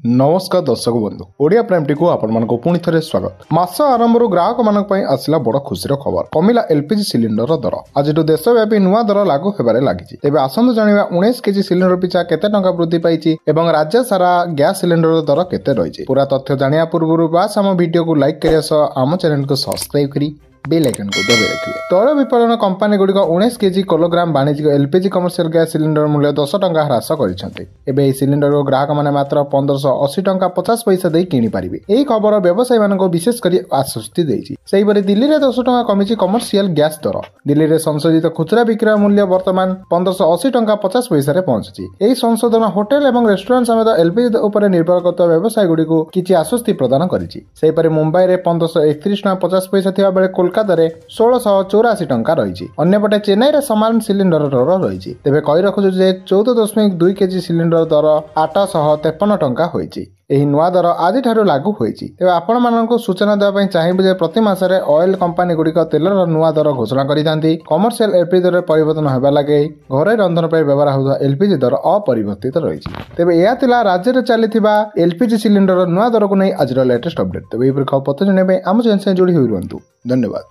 नमस्कार दर्शक बंधु ओडिया प्राइम टी को आपण पुणी थे स्वागत। मास आरंभ ग्राहक मान आसला बड़ खुशी खबर कमिला एलपीजी सिलिंडर दर आज देशव्यापी नुआ दर लागू होबार लगी। तेज आसतु जाना 19 केजी सिलिंडर पिछा केते टंका वृद्धि पाई और राज्य सारा गैस सिलिंडर दर केते रही। पूरा तथ्य जाना पूर्व बास आम वीडियो को लाइक करिया सह आम चैनल को सब्सक्राइब करी बेल आइकन को दबाई रखिए। तैल विपणन कंपानी गुड़िक 19 केजी किलोग्राम वाणिज्यिक एलपीजी कमर्शियल गैस सिलिंडर मूल्य 10 टंका ह्रास कर सिलिंडर को ग्राहक मैंने मात्र 1580 टंका 50 पैसा दे किनी पारिबे। एही खबर व्यवसायी मानक विशेष कर आश्वस्ति देछि। सेहिपरि दिल्ली में 10 टंका कमिछि कमर्शियल गैस दर। दिल्ली में संशोधित खुचरा विक्रय मूल्य वर्तमान 1580 टंका 50 पैसा रे पहुंची। एही संशोधन होटेल और रेस्टोरेंट समेत एलपीजी उपर निर्भर करता व्यवसायी गुड़िक किछि आश्वस्ति प्रदान करिछि। सेहिपरि मुंबई में 1531 टंका 50 पैसा थिबा बेले कोलकाता 1684 टंका रही। अन्यपटे चेन्नई में सामान सिलिंडर दर रही। तेज कही रखुछु जे 14.2 केजी सिलिंडर दर 853 टंका होइछि। एही नुआ दर आज ठारू लागू होइछि। तेज आपण माननको सूचना देबा चाहिए जे प्रति मासरे ऑयल कंपनी गुड़िक तेलर नुआ दर घोषणा करिथांती। कमर्शियल एलपीजी दर परिवर्तन होबा लगे घरे रंधन पर व्यवहार होता एलपीजी दर अपरिवर्तित रही। तेज यह थिला राज्य में चलीथिबा एलपीजी सिलिंडर नुआ दर को नहीं आज लेटेस्ट अपडेट। तेज एही खबर पत्र जणाइबे आम चैनल से जोड़ी होई रहंतु। धन्यवाद।